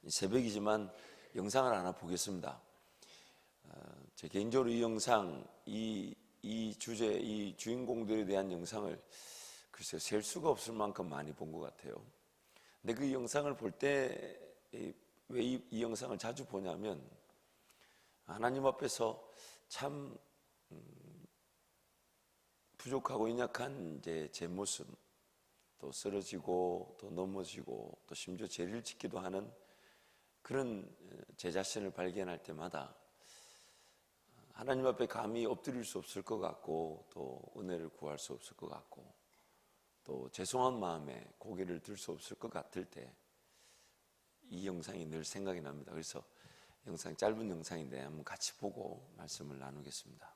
새벽이지만 영상을 하나 보겠습니다. 제 개인적으로 이 영상, 이 주제, 이 주인공들에 대한 영상을 글쎄요, 셀 수가 없을 만큼 많이 본 것 같아요. 근데 그 영상을 볼 때 왜 이 영상을 자주 보냐면, 하나님 앞에서 참 부족하고 연약한 제 모습, 또 쓰러지고 또 넘어지고 또 심지어 죄를 짓기도 하는 그런 제 자신을 발견할 때마다 하나님 앞에 감히 엎드릴 수 없을 것 같고, 또 은혜를 구할 수 없을 것 같고, 또 죄송한 마음에 고개를 들 수 없을 것 같을 때 이 영상이 늘 생각이 납니다. 그래서 영상, 짧은 영상인데 한번 같이 보고 말씀을 나누겠습니다.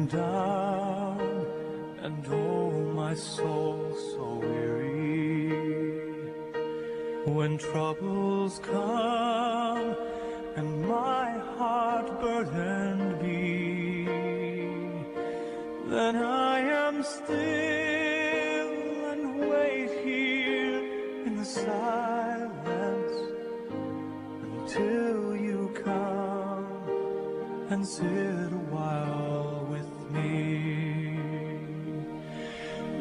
Down and oh my soul so weary, when troubles come and my heart burdened be, then I am still and wait here in the silence until you come and sit a while with me.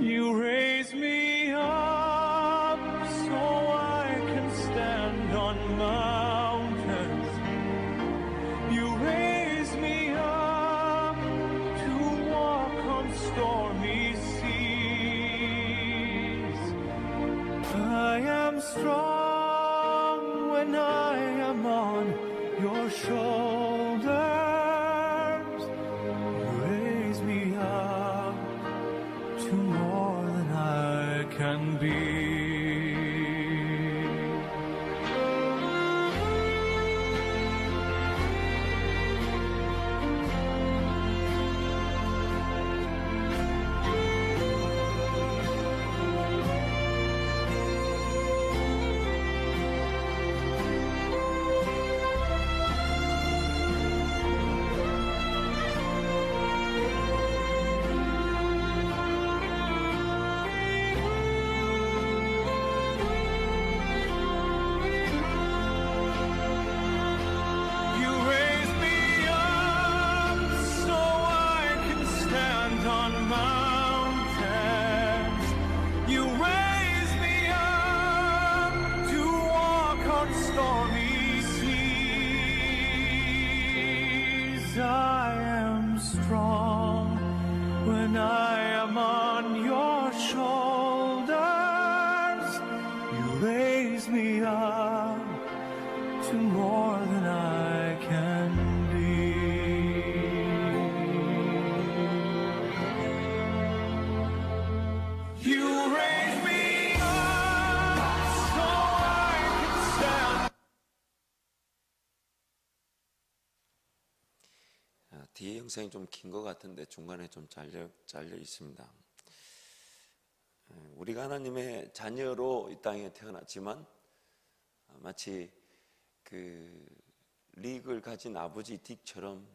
You raise me up so I can stand on mountains. You raise me up to walk on stormy seas. I am strong when I am on your shoulders. To more than I can be. I am strong when I am on your shoulders. You raise me up to more than I can be. You raise me up so I can stand. 뒤에 영상이 좀 긴 것 같은데 중간에 좀 잘려 있습니다. 우리가 하나님의 자녀로 이 땅에 태어났지만 마치 그 릭을 가진 아버지 딕처럼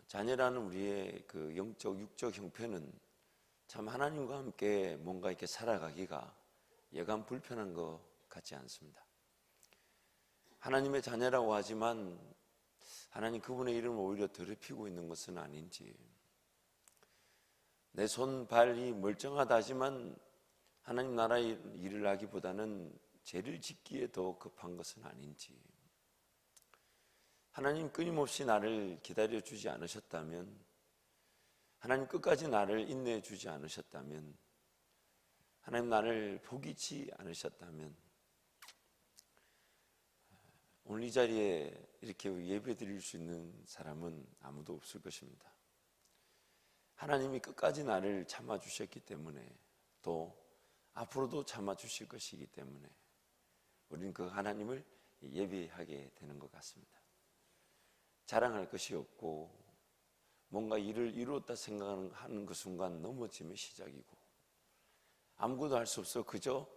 자녀라는 우리의 그 영적 육적 형편은 참 하나님과 함께 뭔가 이렇게 살아가기가 여간 불편한 것 같지 않습니다. 하나님의 자녀라고 하지만 하나님 그분의 이름을 오히려 더럽히고 있는 것은 아닌지, 내 손 발이 멀쩡하다 하지만 하나님 나라의 일을 하기보다는 죄를 짓기에 더 급한 것은 아닌지, 하나님 끊임없이 나를 기다려주지 않으셨다면, 하나님 끝까지 나를 인내해 주지 않으셨다면, 하나님 나를 포기치 않으셨다면 오늘 이 자리에 이렇게 예배 드릴 수 있는 사람은 아무도 없을 것입니다. 하나님이 끝까지 나를 참아주셨기 때문에, 또 앞으로도 참아주실 것이기 때문에 우리는 그 하나님을 예배하게 되는 것 같습니다. 자랑할 것이 없고 뭔가 일을 이루었다 생각하는 그 순간 넘어짐의 시작이고, 아무것도 할 수 없어 그저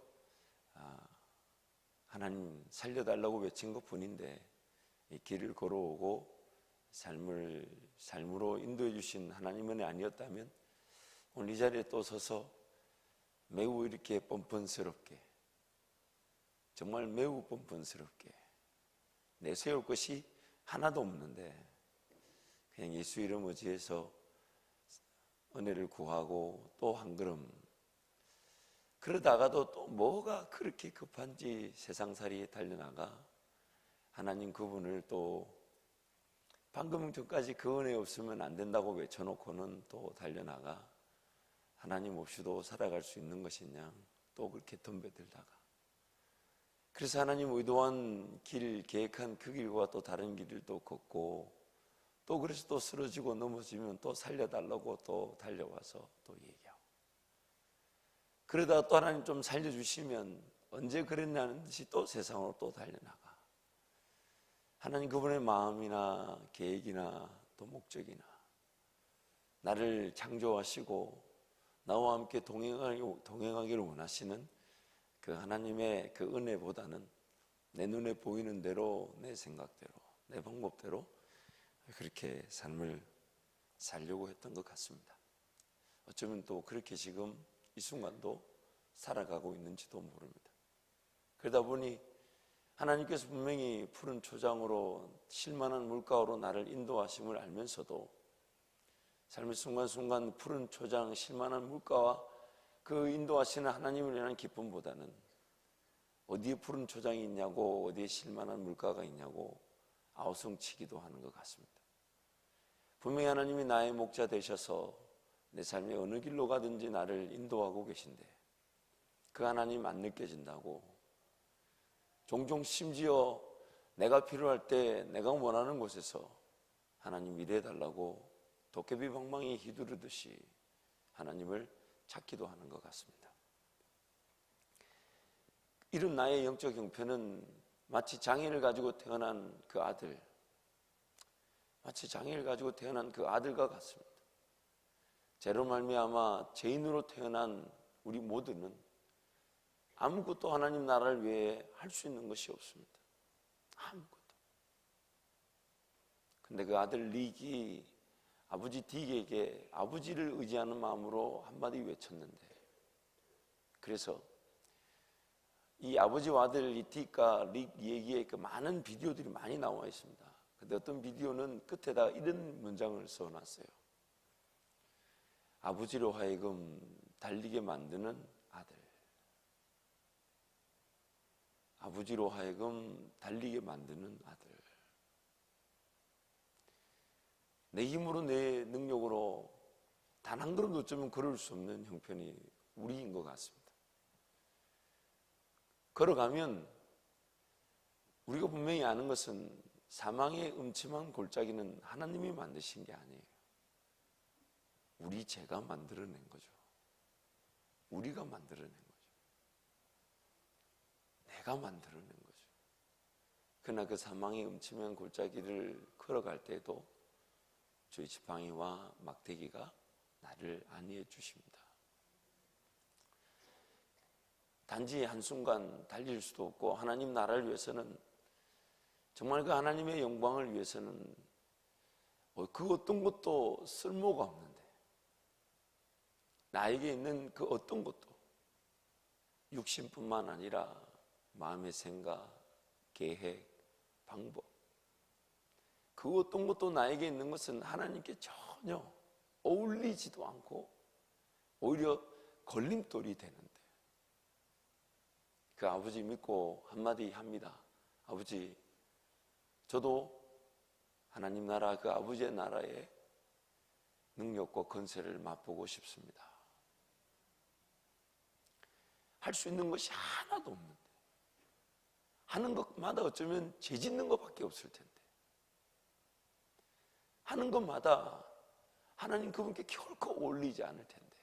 하나님 살려달라고 외친 것 뿐인데, 이 길을 걸어오고 삶으로 인도해 주신 하나님은 아니었다면 오늘 이 자리에 또 서서 매우 이렇게 뻔뻔스럽게, 정말 매우 뻔뻔스럽게 내세울 것이 하나도 없는데 그냥 예수 이름 의지해서 은혜를 구하고 또 한 걸음, 그러다가도 또 뭐가 그렇게 급한지 세상살이에 달려나가 하나님 그분을 또 방금 전까지 그 은혜 없으면 안 된다고 외쳐놓고는 또 달려나가 하나님 없이도 살아갈 수 있는 것이냐, 또 그렇게 덤벼들다가, 그래서 하나님 의도한 길, 계획한 그 길과 또 다른 길을 또 걷고, 또 그래서 또 쓰러지고 넘어지면 또 살려달라고 또 달려와서 또 얘기하고, 그러다가 또 하나님 좀 살려주시면 언제 그랬냐는 듯이 또 세상으로 또 달려나가. 하나님 그분의 마음이나 계획이나 또 목적이나 나를 창조하시고 나와 함께 동행하기를 원하시는 그 하나님의 그 은혜보다는 내 눈에 보이는 대로, 내 생각대로, 내 방법대로 그렇게 삶을 살려고 했던 것 같습니다. 어쩌면 또 그렇게 지금 이 순간도 살아가고 있는지도 모릅니다. 그러다 보니 하나님께서 분명히 푸른 초장으로 실만한 물가로 나를 인도하심을 알면서도 삶의 순간순간 푸른 초장, 실만한 물가와 그 인도하시는 하나님을 위한 기쁨보다는 어디에 푸른 초장이 있냐고, 어디에 실만한 물가가 있냐고 아우성치기도 하는 것 같습니다. 분명히 하나님이 나의 목자 되셔서 내 삶에 어느 길로 가든지 나를 인도하고 계신데 그 하나님 안 느껴진다고, 종종 심지어 내가 필요할 때 내가 원하는 곳에서 하나님 일해달라고 도깨비 방망이 휘두르듯이 하나님을 찾기도 하는 것 같습니다. 이런 나의 영적 형편은 마치 장애를 가지고 태어난 그 아들, 마치 장애를 가지고 태어난 그 아들과 같습니다. 죄로 말미암아 죄인으로 태어난 우리 모두는 아무것도 하나님 나라를 위해 할 수 있는 것이 없습니다. 아무것도. 근데 그 아들 릭이 아버지 딕에게 아버지를 의지하는 마음으로 한마디 외쳤는데, 그래서 이 아버지와 아들 이 딕과 릭 얘기에 그 많은 비디오들이 많이 나와 있습니다. 근데 어떤 비디오는 끝에다가 이런 문장을 써놨어요. 아버지로 하여금 달리게 만드는 아들. 아버지로 하여금 달리게 만드는 아들. 내 힘으로, 내 능력으로 단 한 걸음도 어쩌면 걸을 수 없는 형편이 우리인 것 같습니다. 걸어가면 우리가 분명히 아는 것은 사망의 음침한 골짜기는 하나님이 만드신 게 아니에요. 우리 죄가 만들어낸 거죠. 우리가 만들어낸 거죠. 내가 만들어낸 거죠. 그러나 그 사망의 음침한 골짜기를 걸어갈 때에도 주의 지팡이와 막대기가 나를 안위해 주십니다. 단지 한순간 달릴 수도 없고, 하나님 나라를 위해서는, 정말 그 하나님의 영광을 위해서는 그 어떤 것도 쓸모가 없는데, 나에게 있는 그 어떤 것도, 육신뿐만 아니라 마음의 생각, 계획, 방법, 그 어떤 것도 나에게 있는 것은 하나님께 전혀 어울리지도 않고 오히려 걸림돌이 되는데, 그 아버지 믿고 한마디 합니다. 아버지, 저도 하나님 나라, 그 아버지의 나라의 능력과 건세를 맛보고 싶습니다. 할 수 있는 것이 하나도 없는데, 하는 것마다 어쩌면 죄 짓는 것밖에 없을 텐데, 하는 것마다 하나님 그분께 결코 올리지 않을 텐데,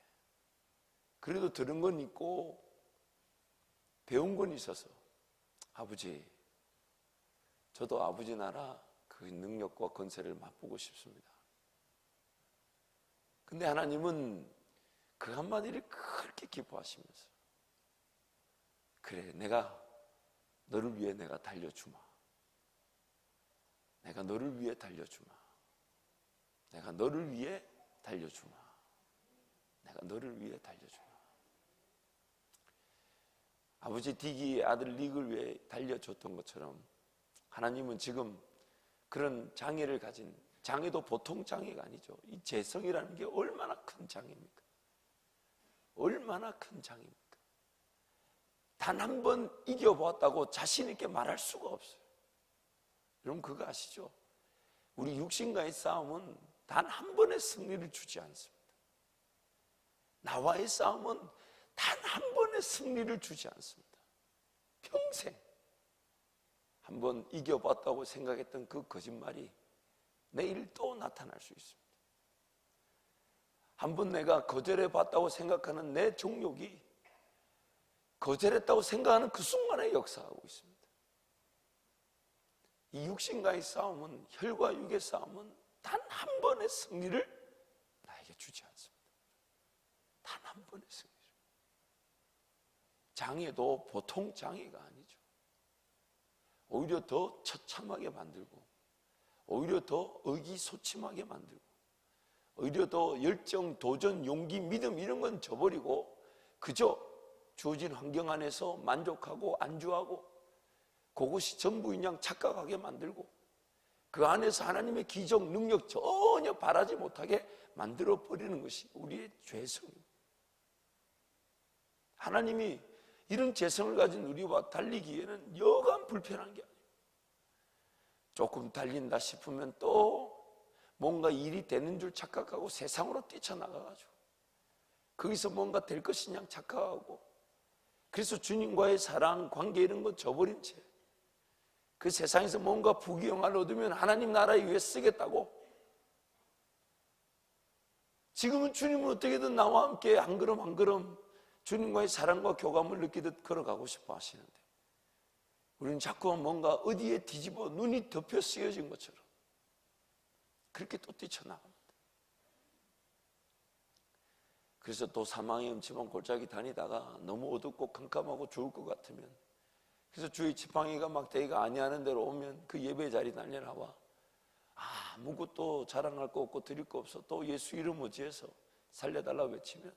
그래도 들은 건 있고 배운 건 있어서 아버지, 저도 아버지 나라 그 능력과 건세를 맛보고 싶습니다. 근데 하나님은 그 한마디를 그렇게 기뻐하시면서, 그래, 내가 너를 위해 내가 달려주마. 내가 너를 위해 달려주마. 내가 너를 위해 달려주마. 내가 너를 위해 달려주마. 아버지 디기의 아들 닉을 위해 달려줬던 것처럼 하나님은 지금 그런 장애를 가진, 장애도 보통 장애가 아니죠. 이 재성이라는 게 얼마나 큰 장애입니까? 얼마나 큰 장애입니까? 단 한 번 이겨보았다고 자신 있게 말할 수가 없어요. 여러분 그거 아시죠? 우리 육신과의 싸움은 단 한 번의 승리를 주지 않습니다. 나와의 싸움은 단 한 번의 승리를 주지 않습니다. 평생 한 번 이겨봤다고 생각했던 그 거짓말이 내일 또 나타날 수 있습니다. 한 번 내가 거절해봤다고 생각하는 내 정욕이 거절했다고 생각하는 그 순간에 역사하고 있습니다. 이 육신과의 싸움은, 혈과 육의 싸움은 단 한 번의 승리를 나에게 주지 않습니다. 단 한 번의 승리를. 장애도 보통 장애가 아니죠. 오히려 더 처참하게 만들고, 오히려 더 의기소침하게 만들고, 오히려 더 열정, 도전, 용기, 믿음 이런 건 저버리고 그저 주어진 환경 안에서 만족하고 안주하고 그것이 전부인 양 착각하게 만들고 그 안에서 하나님의 기적, 능력 전혀 바라지 못하게 만들어버리는 것이 우리의 죄성입니다. 하나님이 이런 죄성을 가진 우리와 달리기에는 여간 불편한 게 아니에요. 조금 달린다 싶으면 또 뭔가 일이 되는 줄 착각하고 세상으로 뛰쳐나가가지고 거기서 뭔가 될 것인 양 착각하고, 그래서 주님과의 사랑, 관계 이런 거 저버린 채 그 세상에서 뭔가 부귀영화를 얻으면 하나님 나라에 위해 쓰겠다고, 지금은 주님은 어떻게든 나와 함께 한 걸음 한 걸음 주님과의 사랑과 교감을 느끼듯 걸어가고 싶어 하시는데, 우리는 자꾸만 뭔가 어디에 뒤집어 눈이 덮여 쓰여진 것처럼 그렇게 또 뛰쳐나갑니다. 그래서 또 사망의 음침한 골짜기 다니다가 너무 어둡고 캄캄하고 죽을 것 같으면, 그래서 주의 지팡이가 막대기가 아니하는 대로 오면 그 예배 자리 달려나와 아무것도 자랑할 거 없고 드릴 거 없어 또 예수 이름 어찌해서 살려달라고 외치면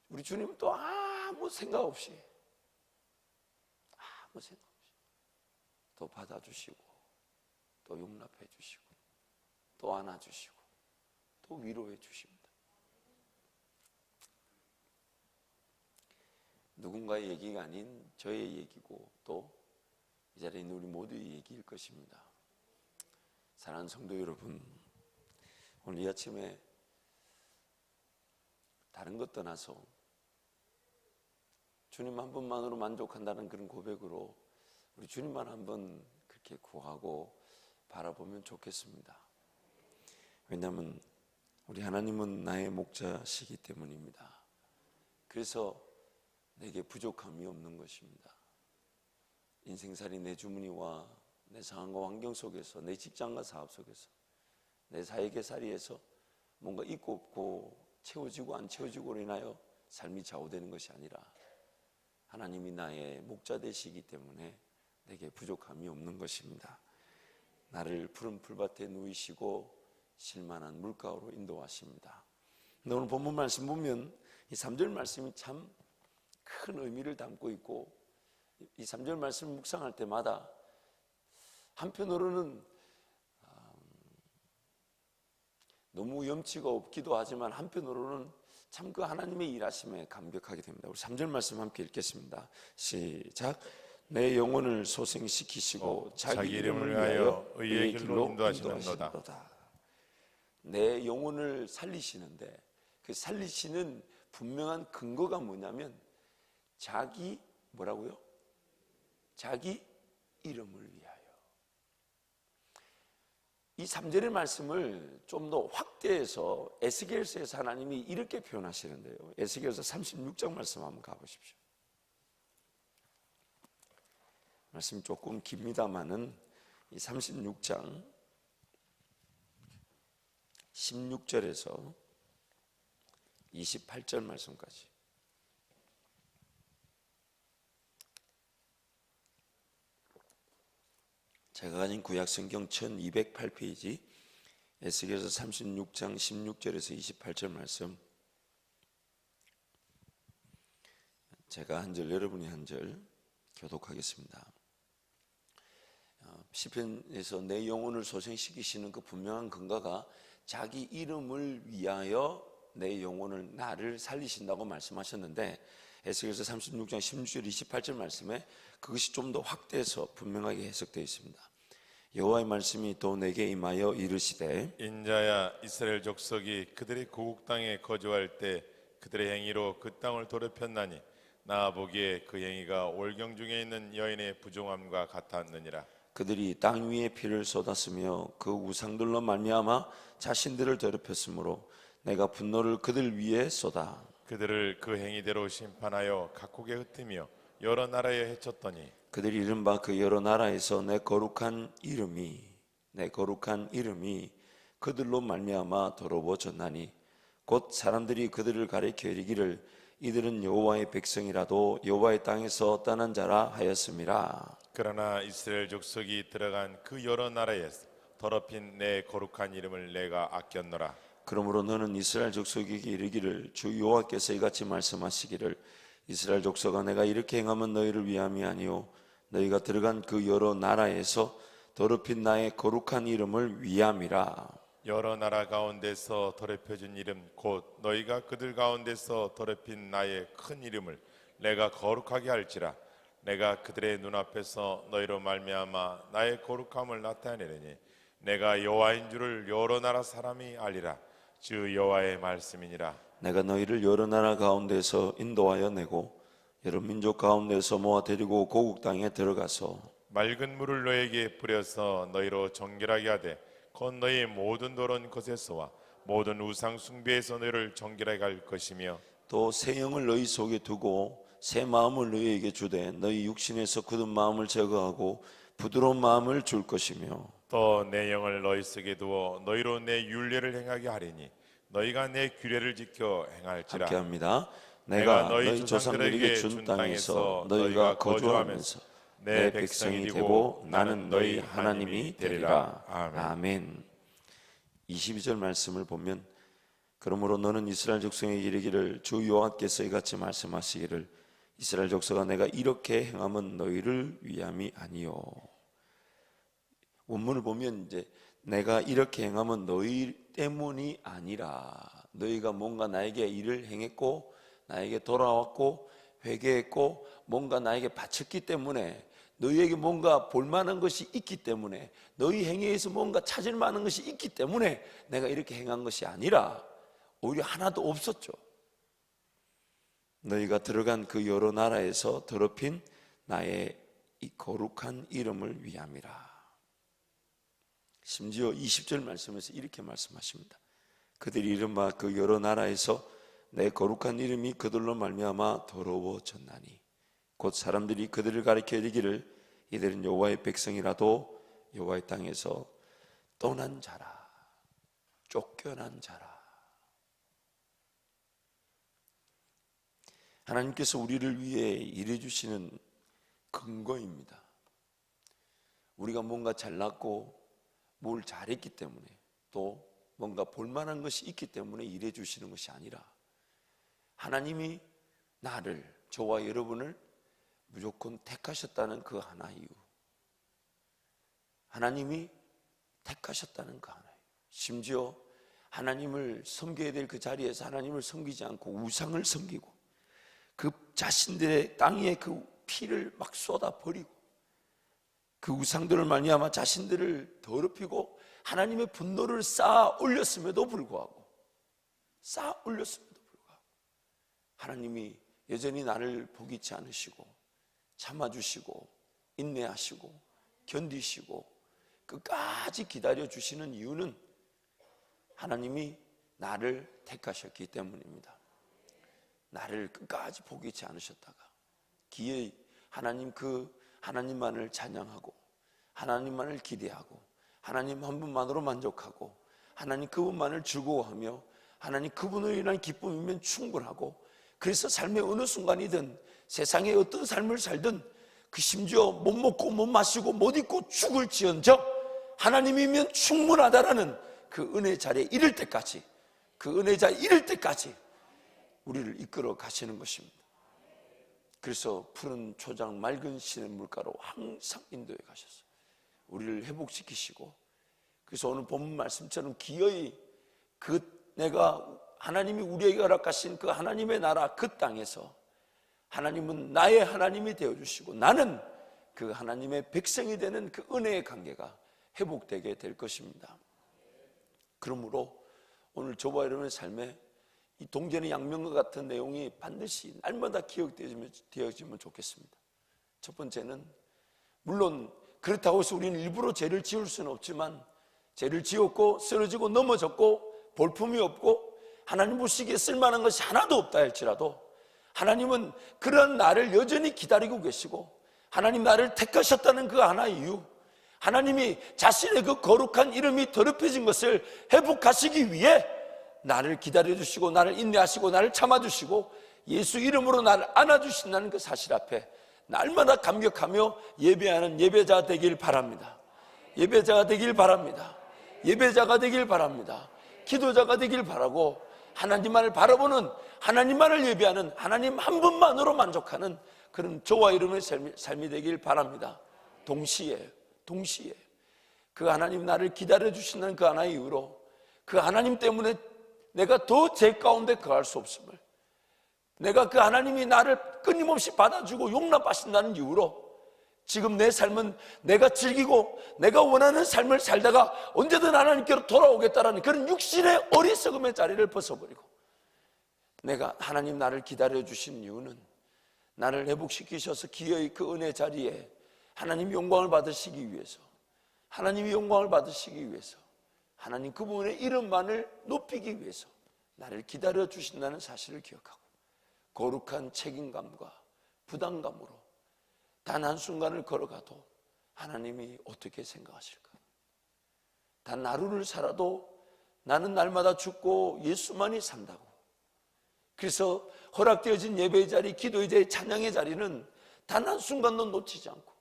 우리 주님은 또 아무 생각 없이 또 받아주시고 또 용납해 주시고 또 안아주시고 또 위로해 주십니다. 누군가의 얘기가 아닌 저의 얘기고 또 이 자리에 있는 우리 모두의 얘기일 것입니다. 사랑하는 성도 여러분, 오늘 이 아침에 다른 것 떠나서 주님 한 분만으로 만족한다는 그런 고백으로 우리 주님만 한번 그렇게 구하고 바라보면 좋겠습니다. 왜냐하면 우리 하나님은 나의 목자시기 때문입니다. 그래서 내게 부족함이 없는 것입니다. 인생살이 내 주머니와 내 상황과 환경 속에서, 내 직장과 사업 속에서, 내 사회계살이에서 뭔가 있고 없고 채워지고 안 채워지고로 인하여 삶이 좌우되는 것이 아니라 하나님이 나의 목자 되시기 때문에 내게 부족함이 없는 것입니다. 나를 푸른 풀밭에 누이시고 실만한 물가로 인도하십니다. 오늘 본문 말씀 보면 이 3절 말씀이 참 큰 의미를 담고 있고, 이 3절 말씀 묵상할 때마다 한편으로는 너무 염치가 없기도 하지만 한편으로는 참 그 하나님의 일하심에 감격하게 됩니다. 우리 3절 말씀 함께 읽겠습니다. 시작. 내 영혼을 소생시키시고 자기 이름을 위하여 의의 길로 인도하시는도다. 내 영혼을 살리시는데 그 살리시는 분명한 근거가 뭐냐면 자기 뭐라고요? 자기 이름을 위하여. 이 3절의 말씀을 좀 더 확대해서 에스겔서에서 하나님이 이렇게 표현하시는데요. 에스겔서 36장 말씀 한번 가보십시오. 말씀 조금 깁니다마는 이 36장 16절에서 28절 말씀까지 제가 가진 구약성경 1208페이지 에스겔서 36장 16절에서 28절 말씀, 제가 한 절 여러분이 한 절 교독하겠습니다. 시편에서 내 영혼을 소생시키시는 그 분명한 근거가 자기 이름을 위하여 내 영혼을 나를 살리신다고 말씀하셨는데 에스겔서 36장 16절 28절 말씀에 그것이 좀 더 확대해서 분명하게 해석되어 있습니다. 여호와의 말씀이 또 내게 임하여 이르시되 인자야, 이스라엘 족속이 그들의 고국 땅에 거주할 때 그들의 행위로 그 땅을 더럽혔나니 나 보기에 그 행위가 올경 중에 있는 여인의 부정함과 같았느니라. 그들이 땅 위에 피를 쏟았으며 그 우상들로 말미암아 자신들을 더럽혔으므로 내가 분노를 그들 위에 쏟아 그들을 그 행위대로 심판하여 각국에 흩으며 여러 나라에 해쳤더니 그들이 이른바 그 여러 나라에서 내 거룩한 이름이 그들로 말미암아 더러워졌나니 곧 사람들이 그들을 가리켜 이르기를 이들은 여호와의 백성이라도 여호와의 땅에서 떠난 자라 하였음이라. 그러나 이스라엘 족속이 들어간 그 여러 나라에서 더럽힌 내 거룩한 이름을 내가 아꼈노라. 그러므로 너는 이스라엘 족속에게 이르기를 주 여호와께서 이같이 말씀하시기를 이스라엘 족속아 내가 이렇게 행하면 너희를 위함이 아니요 너희가 들어간 그 여러 나라에서 더럽힌 나의 거룩한 이름을 위함이라. 여러 나라 가운데서 더럽혀진 이름 곧 너희가 그들 가운데서 더럽힌 나의 큰 이름을 내가 거룩하게 할지라. 내가 그들의 눈앞에서 너희로 말미암아 나의 거룩함을 나타내리니 내가 여호와인 줄을 여러 나라 사람이 알리라. 주 여호와의 말씀이니라. 내가 너희를 여러 나라 가운데서 인도하여 내고 여러 민족 가운데서 모아 데리고 고국 땅에 들어가서 맑은 물을 너에게 뿌려서 너희로 정결하게 하되 곧 너희 모든 더러운 것에서와 모든 우상 숭배에서 너희를 정결하게 할 것이며 또 새 영을 너희 속에 두고 새 마음을 너희에게 주되 너희 육신에서 굳은 마음을 제거하고 부드러운 마음을 줄 것이며 또 내 영을 너희 속에 두어 너희로 내 율례를 행하게 하리니 너희가 내 규례를 지켜 행할지라. 함께합니다. 내가 너희 조상들에게 준 땅에서 너희가 거주하면서 내 백성이 되고 나는 너희 하나님이 되리라. 아멘. 22절 말씀을 보면 그러므로 너는 이스라엘 족속에게 이르기를 주 여호와께서 이같이 말씀하시기를 이스라엘 족속아 내가 이렇게 행하면 너희를 위함이 아니요. 원문을 보면 이제 내가 이렇게 행하면 너희 때문이 아니라 너희가 뭔가 나에게 일을 행했고 나에게 돌아왔고 회개했고 뭔가 나에게 바쳤기 때문에 너희에게 뭔가 볼만한 것이 있기 때문에 너희 행위에서 뭔가 찾을 만한 것이 있기 때문에 내가 이렇게 행한 것이 아니라 오히려 하나도 없었죠. 너희가 들어간 그 여러 나라에서 더럽힌 나의 이 거룩한 이름을 위함이라. 심지어 20절 말씀에서 이렇게 말씀하십니다. 그들이 이른바 그 여러 나라에서 내 거룩한 이름이 그들로 말미암아 더러워졌나니 곧 사람들이 그들을 가리켜 이르기를 이들은 여호와의 백성이라도 여호와의 땅에서 떠난 자라, 쫓겨난 자라. 하나님께서 우리를 위해 일해주시는 근거입니다. 우리가 뭔가 잘났고 뭘 잘했기 때문에 또 뭔가 볼만한 것이 있기 때문에 일해주시는 것이 아니라 하나님이 나를, 저와 여러분을 무조건 택하셨다는 그 하나 이유, 하나님이 택하셨다는 그 하나 이유, 심지어 하나님을 섬겨야 될 그 자리에서 하나님을 섬기지 않고 우상을 섬기고 그 자신들의 땅에 그 피를 막 쏟아 버리고 그 우상들을 말미암아 자신들을 더럽히고 하나님의 분노를 쌓아 올렸음에도 불구하고 하나님이 여전히 나를 포기치 않으시고 참아주시고 인내하시고 견디시고 끝까지 기다려주시는 이유는 하나님이 나를 택하셨기 때문입니다. 나를 끝까지 포기치 않으셨다가 기어이 하나님만을 찬양하고 하나님만을 기대하고 하나님 한 분만으로 만족하고 하나님 그분만을 즐거워하며 하나님 그분으로 인한 기쁨이면 충분하고, 그래서 삶의 어느 순간이든 세상의 어떤 삶을 살든 그 심지어 못 먹고 못 마시고 못 입고 죽을지언정 하나님이면 충분하다라는 그 은혜 자리에 이를 때까지, 그 은혜 자리에 이를 때까지 우리를 이끌어 가시는 것입니다. 그래서 푸른 초장 맑은 시냇 물가로 항상 인도해 가셨어요. 우리를 회복시키시고, 그래서 오늘 본문 말씀처럼 기어이 하나님이 우리에게 허락하신 그 하나님의 나라 그 땅에서 하나님은 나의 하나님이 되어주시고 나는 그 하나님의 백성이 되는 그 은혜의 관계가 회복되게 될 것입니다. 그러므로 오늘 저와 여러분의 삶에 이 동전의 양면과 같은 내용이 반드시 날마다 기억되어지면 좋겠습니다. 첫 번째는, 물론 그렇다고 해서 우리는 일부러 죄를 지을 수는 없지만 죄를 지었고 쓰러지고 넘어졌고 볼품이 없고 하나님 보시기에 쓸만한 것이 하나도 없다 할지라도 하나님은 그런 나를 여전히 기다리고 계시고, 하나님 나를 택하셨다는 그 하나의 이유, 하나님이 자신의 그 거룩한 이름이 더럽혀진 것을 회복하시기 위해 나를 기다려주시고 나를 인내하시고 나를 참아주시고 예수 이름으로 나를 안아주신다는 그 사실 앞에 날마다 감격하며 예배하는 예배자 되길 바랍니다. 예배자가 되길 바랍니다. 예배자가 되길 바랍니다. 기도자가 되길 바라고, 하나님만을 바라보는, 하나님만을 예배하는, 하나님 한 분만으로 만족하는 그런 저와 여러분의 삶이 되길 바랍니다. 동시에 그 하나님 나를 기다려주신다는 그 하나의 이유로, 그 하나님 때문에 내가 더 죄 가운데 거할 수 없음을, 내가 그 하나님이 나를 끊임없이 받아주고 용납하신다는 이유로 지금 내 삶은 내가 즐기고 내가 원하는 삶을 살다가 언제든 하나님께로 돌아오겠다라는 그런 육신의 어리석음의 자리를 벗어버리고, 내가 하나님 나를 기다려주신 이유는 나를 회복시키셔서 기어이 그 은혜 자리에 하나님 영광을 받으시기 위해서, 하나님이 영광을 받으시기 위해서, 하나님 그분의 이름만을 높이기 위해서 나를 기다려주신다는 사실을 기억하고 거룩한 책임감과 부담감으로 단 한순간을 걸어가도 하나님이 어떻게 생각하실까? 단 하루를 살아도 나는 날마다 죽고 예수만이 산다고. 그래서 허락되어진 예배의 자리, 기도의 자리, 찬양의 자리는 단 한순간도 놓치지 않고,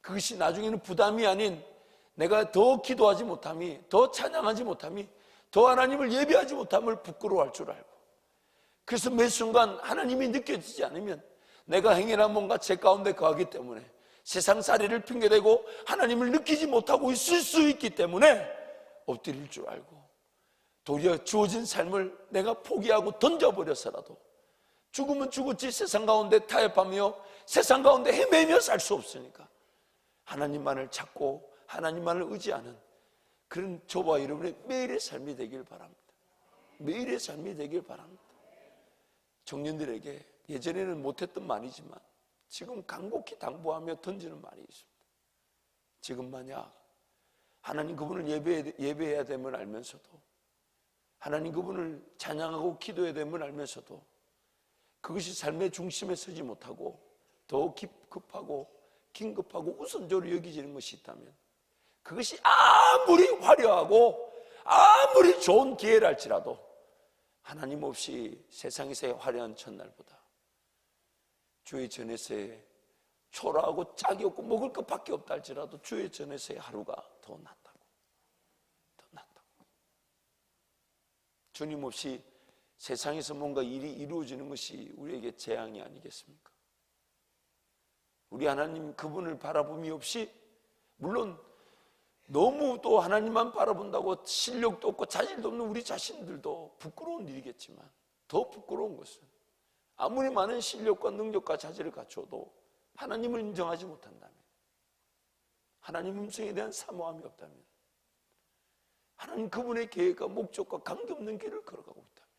그것이 나중에는 부담이 아닌 내가 더 기도하지 못함이, 더 찬양하지 못함이, 더 하나님을 예배하지 못함을 부끄러워할 줄 알고, 그래서 매 순간 하나님이 느껴지지 않으면 내가 행해난 뭔가 죄 가운데 거하기 때문에 세상살이를 핑계대고 하나님을 느끼지 못하고 있을 수 있기 때문에 엎드릴 줄 알고, 도리어 주어진 삶을 내가 포기하고 던져버려서라도 죽으면 죽었지 세상 가운데 타협하며 세상 가운데 헤매며 살 수 없으니까 하나님만을 찾고 하나님만을 의지하는 그런 저와 여러분의 매일의 삶이 되길 바랍니다. 매일의 삶이 되길 바랍니다. 청년들에게 예전에는 못했던 말이지만 지금 간곡히 당부하며 던지는 말이 있습니다. 지금 만약 하나님 그분을 예배해야 됨을 알면서도, 하나님 그분을 찬양하고 기도해야 됨을 알면서도 그것이 삶의 중심에 서지 못하고 더 급하고 긴급하고 우선적으로 여기지는 것이 있다면, 그것이 아무리 화려하고 아무리 좋은 기회랄지라도 하나님 없이 세상에서의 화려한 첫날보다 주의 전에서의 초라하고 짝이 없고 먹을 것밖에 없다 할지라도 주의 전에서의 하루가 더 낫다고. 주님 없이 세상에서 뭔가 일이 이루어지는 것이 우리에게 재앙이 아니겠습니까? 우리 하나님 그분을 바라봄이 없이, 물론 너무 또 하나님만 바라본다고 실력도 없고 자질도 없는 우리 자신들도 부끄러운 일이겠지만, 더 부끄러운 것은 아무리 많은 실력과 능력과 자질을 갖춰도 하나님을 인정하지 못한다면, 하나님 음성에 대한 사모함이 없다면, 하나님 그분의 계획과 목적과 관계없는 길을 걸어가고 있다면,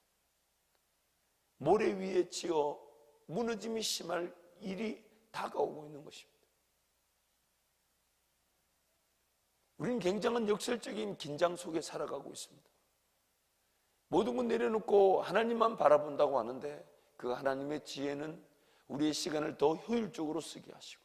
모래 위에 지어 무너짐이 심할 일이 다가오고 있는 것입니다. 우리는 굉장한 역설적인 긴장 속에 살아가고 있습니다. 모든 걸 내려놓고 하나님만 바라본다고 하는데, 그 하나님의 지혜는 우리의 시간을 더 효율적으로 쓰게 하시고,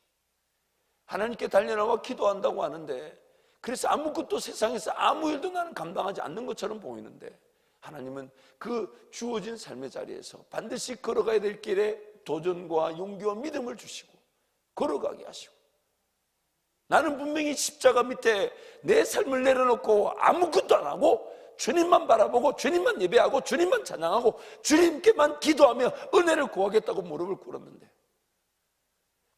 하나님께 달려나와 기도한다고 하는데, 그래서 아무것도 세상에서 아무 일도 나는 감당하지 않는 것처럼 보이는데, 하나님은 그 주어진 삶의 자리에서 반드시 걸어가야 될 길에 도전과 용기와 믿음을 주시고 걸어가게 하시고, 나는 분명히 십자가 밑에 내 삶을 내려놓고 아무것도 안 하고 주님만 바라보고 주님만 예배하고 주님만 찬양하고 주님께만 기도하며 은혜를 구하겠다고 무릎을 꿇었는데,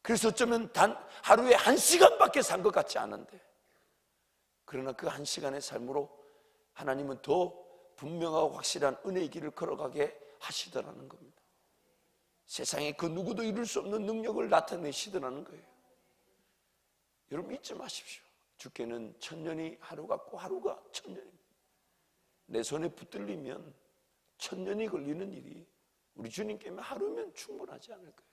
그래서 어쩌면 단 하루에 1시간밖에 산 것 같지 않은데, 그러나 그 1시간의 삶으로 하나님은 더 분명하고 확실한 은혜의 길을 걸어가게 하시더라는 겁니다. 세상에 그 누구도 이룰 수 없는 능력을 나타내시더라는 거예요. 여러분 잊지 마십시오. 주께는 천년이 하루 같고 하루가 천년입니다. 내 손에 붙들리면 천년이 걸리는 일이 우리 주님께만 하루면 충분하지 않을 거예요.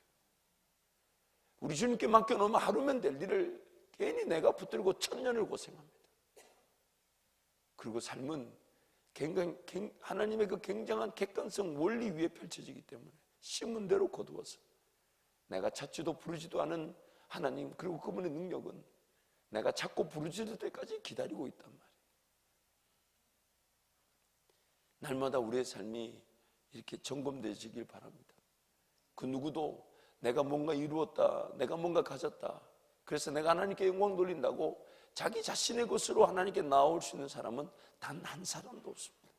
우리 주님께 맡겨놓으면 하루면 될 일을 괜히 내가 붙들고 천년을 고생합니다. 그리고 삶은 하나님의 그 굉장한 객관성 원리 위에 펼쳐지기 때문에 심은 대로 거두어서 내가 찾지도 부르지도 않은 하나님, 그리고 그분의 능력은 내가 찾고 부르짖을 때까지 기다리고 있단 말이에요. 날마다 우리의 삶이 이렇게 점검되시길 바랍니다. 그 누구도 내가 뭔가 이루었다, 내가 뭔가 가졌다, 그래서 내가 하나님께 영광 돌린다고 자기 자신의 것으로 하나님께 나올 수 있는 사람은 단 한 사람도 없습니다.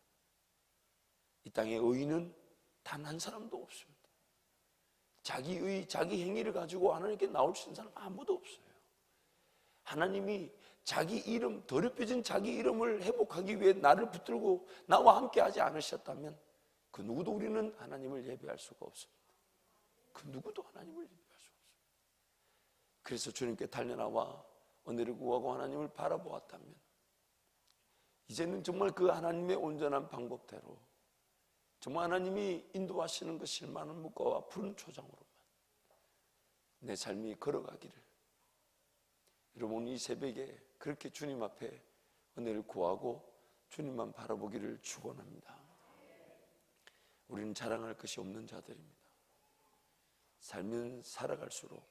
이 땅의 의인은 단 한 사람도 없습니다. 자기의 자기 행위를 가지고 하나님께 나올 수 있는 사람 아무도 없어요. 하나님이 자기 이름, 더럽혀진 자기 이름을 회복하기 위해 나를 붙들고 나와 함께 하지 않으셨다면 그 누구도 우리는 하나님을 예배할 수가 없습니다. 그 누구도 하나님을 예배할 수 없습니다. 그래서 주님께 달려나와 은혜를 구하고 하나님을 바라보았다면 이제는 정말 그 하나님의 온전한 방법대로 정말 하나님이 인도하시는 그 실만한 묵과와 푸른 초장으로만 내 삶이 걸어가기를, 여러분 이 새벽에 그렇게 주님 앞에 은혜를 구하고 주님만 바라보기를 축원합니다. 우리는 자랑할 것이 없는 자들입니다. 살면 살아갈수록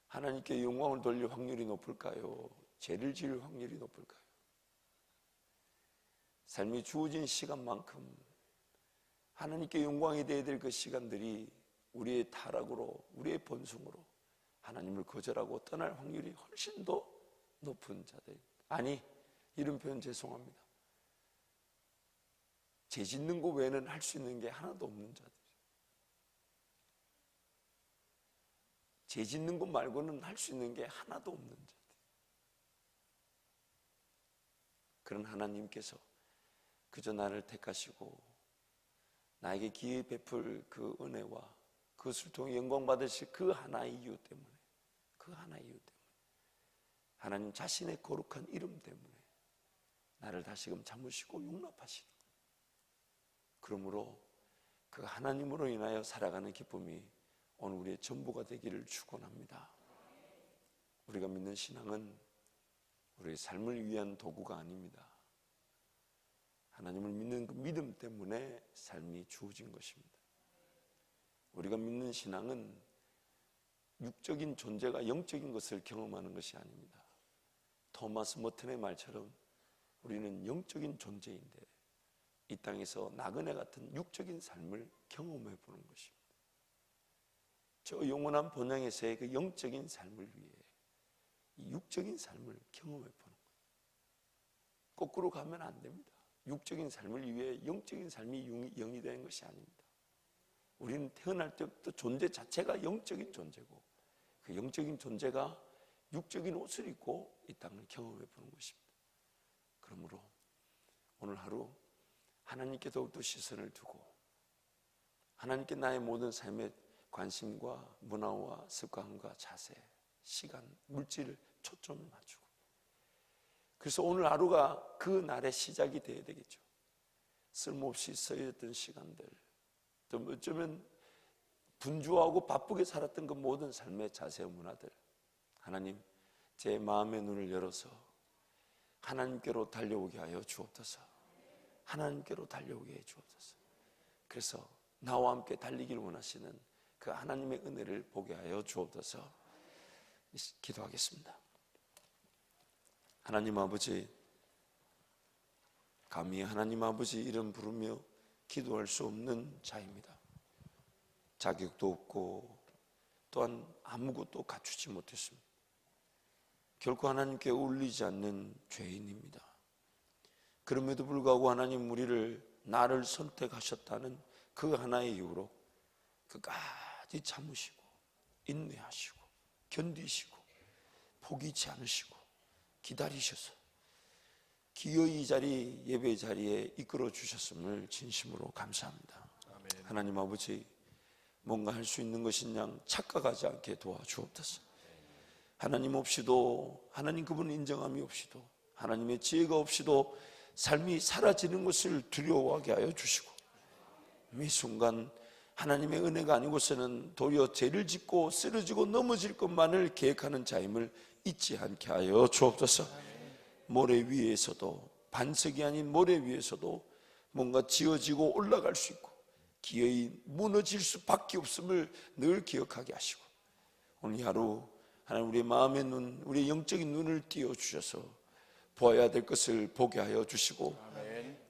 하나님께 영광을 돌릴 확률이 높을까요? 죄를 지을 확률이 높을까요? 삶이 주어진 시간만큼 하나님께 영광이 되어야 될 그 시간들이 우리의 타락으로, 우리의 본성으로 하나님을 거절하고 떠날 확률이 훨씬 더 높은 자들. 아니, 이런 표현 죄송합니다. 죄 짓는 거 외에는 할 수 있는 게 하나도 없는 자들. 죄 짓는 것 말고는 할 수 있는 게 하나도 없는 자들. 그런 하나님께서 그저 나를 택하시고 나에게 기회 베풀 그 은혜와 그것을 통해 영광 받으실 그 하나의 이유 때문에, 그 하나의 이유 때문에, 하나님 자신의 거룩한 이름 때문에 나를 다시금 참으시고 용납하시는 거예요. 그러므로 그 하나님으로 인하여 살아가는 기쁨이 오늘 우리의 전부가 되기를 축원합니다. 우리가 믿는 신앙은 우리의 삶을 위한 도구가 아닙니다. 하나님을 믿는 그 믿음 때문에 삶이 주어진 것입니다. 우리가 믿는 신앙은 육적인 존재가 영적인 것을 경험하는 것이 아닙니다. 토마스 머튼의 말처럼 우리는 영적인 존재인데 이 땅에서 나그네 같은 육적인 삶을 경험해 보는 것입니다. 저 영원한 본향에서의 그 영적인 삶을 위해 이 육적인 삶을 경험해 보는 거예요. 거꾸로 가면 안 됩니다. 육적인 삶을 위해 영적인 삶이 영이 되는 것이 아닙니다. 우리는 태어날 때부터 존재 자체가 영적인 존재고 그 영적인 존재가 육적인 옷을 입고 이 땅을 경험해 보는 것입니다. 그러므로 오늘 하루 하나님께 더욱더 시선을 두고 하나님께 나의 모든 삶의 관심과 문화와 습관과 자세, 시간, 물질을 초점을 맞추고, 그래서 오늘 하루가 그 날의 시작이 되어야 되겠죠. 쓸모없이 쓰였던 시간들, 또 어쩌면 분주하고 바쁘게 살았던 그 모든 삶의 자세와 문화들, 하나님 제 마음의 눈을 열어서 하나님께로 달려오게 하여 주옵소서. 하나님께로 달려오게 해 주옵소서. 그래서 나와 함께 달리기를 원하시는 그 하나님의 은혜를 보게 하여 주옵소서. 기도하겠습니다. 하나님 아버지, 감히 하나님 아버지 이름 부르며 기도할 수 없는 자입니다. 자격도 없고 또한 아무것도 갖추지 못했습니다. 결코 하나님께 어울리지 않는 죄인입니다. 그럼에도 불구하고 하나님 우리를, 나를 선택하셨다는 그 하나의 이유로 끝까지 참으시고 인내하시고 견디시고 포기치 않으시고 기다리셔서 기어이 이 자리, 예배 자리에 이끌어 주셨음을 진심으로 감사합니다. 아멘. 하나님 아버지, 뭔가 할 수 있는 것인 양 착각하지 않게 도와주옵소서. 하나님 없이도, 하나님 그분 인정함이 없이도, 하나님의 지혜가 없이도 삶이 사라지는 것을 두려워하게 하여 주시고, 이 순간 하나님의 은혜가 아니고서는 도리어 죄를 짓고 쓰러지고 넘어질 것만을 계획하는 자임을 잊지 않게 하여 주옵소서. 모래 위에서도, 반석이 아닌 모래 위에서도 뭔가 지어지고 올라갈 수 있고 기어이 무너질 수밖에 없음을 늘 기억하게 하시고, 오늘 하루 하나님 우리의 마음의 눈, 우리의 영적인 눈을 띄워주셔서 보아야 될 것을 보게 하여 주시고,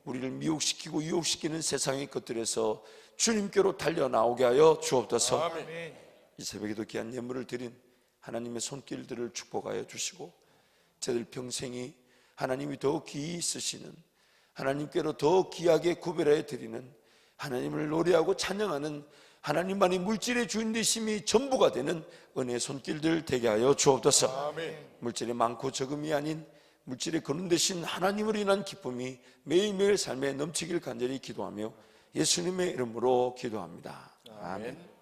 우리를 미혹시키고 유혹시키는 세상의 것들에서 주님께로 달려나오게 하여 주옵소서. 이 새벽에도 귀한 예물을 드린 하나님의 손길들을 축복하여 주시고, 저들 평생이 하나님이 더 귀히 쓰시는, 하나님께로 더 귀하게 구별하여 드리는, 하나님을 노래하고 찬양하는 하나님만이 물질의 주인 되심이 전부가 되는 은혜의 손길들 되게 하여 주옵소서. 물질의 많고 적음이 아닌 물질의 근원 되신 하나님을 인한 기쁨이 매일매일 삶에 넘치길 간절히 기도하며 예수님의 이름으로 기도합니다. 아멘.